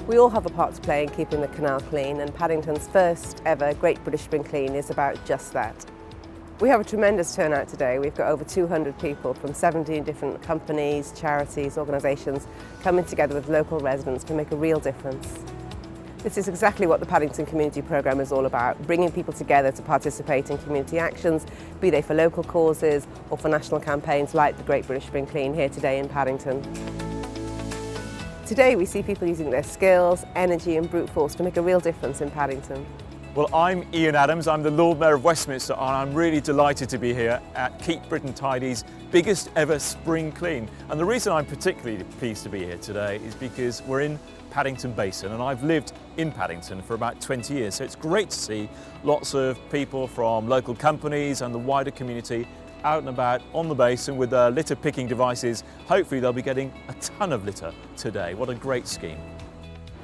We all have a part to play in keeping the canal clean, and Paddington's first ever Great British Spring Clean is about just that. We have a tremendous turnout today. We've got over 200 people from 17 different companies, charities, organisations coming together with local residents to make a real difference. This is exactly what the Paddington Community Programme is all about, bringing people together to participate in community actions, be they for local causes or for national campaigns like the Great British Spring Clean here today in Paddington. Today we see people using their skills, energy and brute force to make a real difference in Paddington. Well, I'm Ian Adams, I'm the Lord Mayor of Westminster, and I'm really delighted to be here at Keep Britain Tidy's biggest ever spring clean. And the reason I'm particularly pleased to be here today is because we're in Paddington Basin, and I've lived in Paddington for about 20 years, so it's great to see lots of people from local companies and the wider community out and about on the basin with their litter picking devices. Hopefully they'll be getting a ton of litter today. What a great scheme.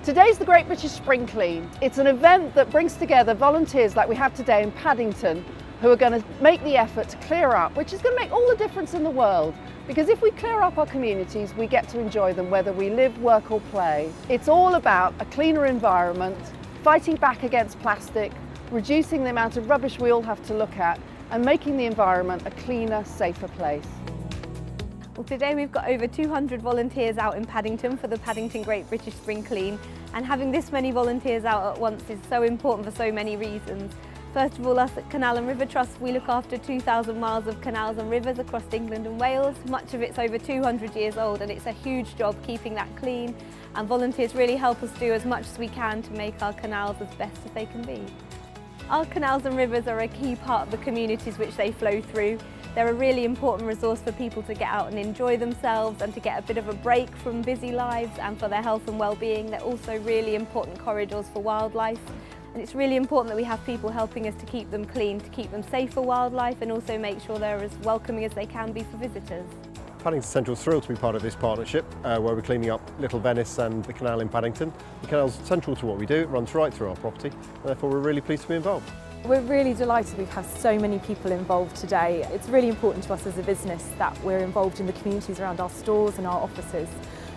Today's the Great British Spring Clean. It's an event that brings together volunteers like we have today in Paddington who are going to make the effort to clear up, which is going to make all the difference in the world. Because if we clear up our communities, we get to enjoy them whether we live, work or play. It's all about a cleaner environment, fighting back against plastic, reducing the amount of rubbish we all have to look at, and making the environment a cleaner, safer place. Well, today we've got over 200 volunteers out in Paddington for the Paddington Great British Spring Clean, and having this many volunteers out at once is so important for so many reasons. First of all, us at Canal and River Trust, we look after 2,000 miles of canals and rivers across England and Wales. Much of it's over 200 years old, and it's a huge job keeping that clean, and volunteers really help us do as much as we can to make our canals as best as they can be. Our canals and rivers are a key part of the communities which they flow through. They're a really important resource for people to get out and enjoy themselves and to get a bit of a break from busy lives, and for their health and well-being. They're also really important corridors for wildlife, and it's really important that we have people helping us to keep them clean, to keep them safe for wildlife, and also make sure they're as welcoming as they can be for visitors. Paddington Central's thrilled to be part of this partnership where we're cleaning up Little Venice and the canal in Paddington. The canal's central to what we do, it runs right through our property, and therefore we're really pleased to be involved. We're really delighted we've had so many people involved today. It's really important to us as a business that we're involved in the communities around our stores and our offices.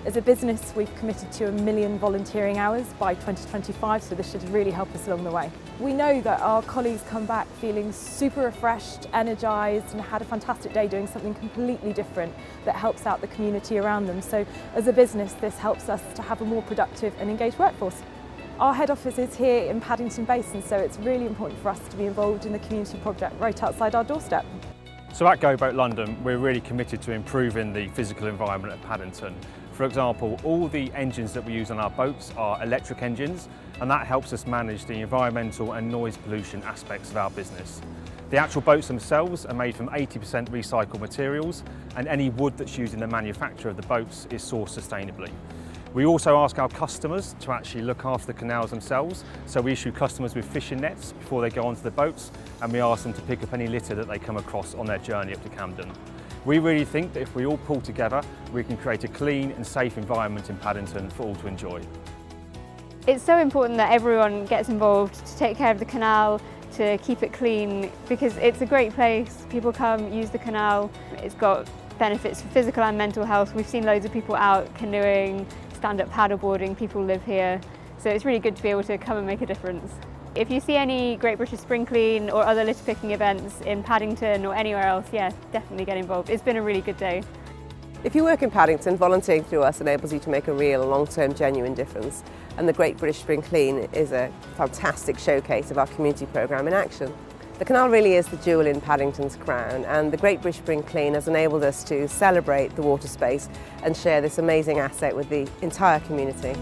As a business, we've committed to 1 million volunteering hours by 2025, so this should really help us along the way. We know that our colleagues come back feeling super refreshed, energised, and had a fantastic day doing something completely different that helps out the community around them. So as a business, this helps us to have a more productive and engaged workforce. Our head office is here in Paddington Basin, so it's really important for us to be involved in the community project right outside our doorstep. So at GoBoat London, we're really committed to improving the physical environment at Paddington. For example, all the engines that we use on our boats are electric engines, and that helps us manage the environmental and noise pollution aspects of our business. The actual boats themselves are made from 80% recycled materials, and any wood that's used in the manufacture of the boats is sourced sustainably. We also ask our customers to actually look after the canals themselves, so we issue customers with fishing nets before they go onto the boats, and we ask them to pick up any litter that they come across on their journey up to Camden. We really think that if we all pull together, we can create a clean and safe environment in Paddington for all to enjoy. It's so important that everyone gets involved to take care of the canal, to keep it clean, because it's a great place. People come, use the canal. It's got benefits for physical and mental health. We've seen loads of people out canoeing, stand-up paddleboarding, people live here. So it's really good to be able to come and make a difference. If you see any Great British Spring Clean or other litter picking events in Paddington or anywhere else, yeah, definitely get involved. It's been a really good day. If you work in Paddington, volunteering through us enables you to make a real long-term genuine difference, and the Great British Spring Clean is a fantastic showcase of our community programme in action. The canal really is the jewel in Paddington's crown, and the Great British Spring Clean has enabled us to celebrate the water space and share this amazing asset with the entire community.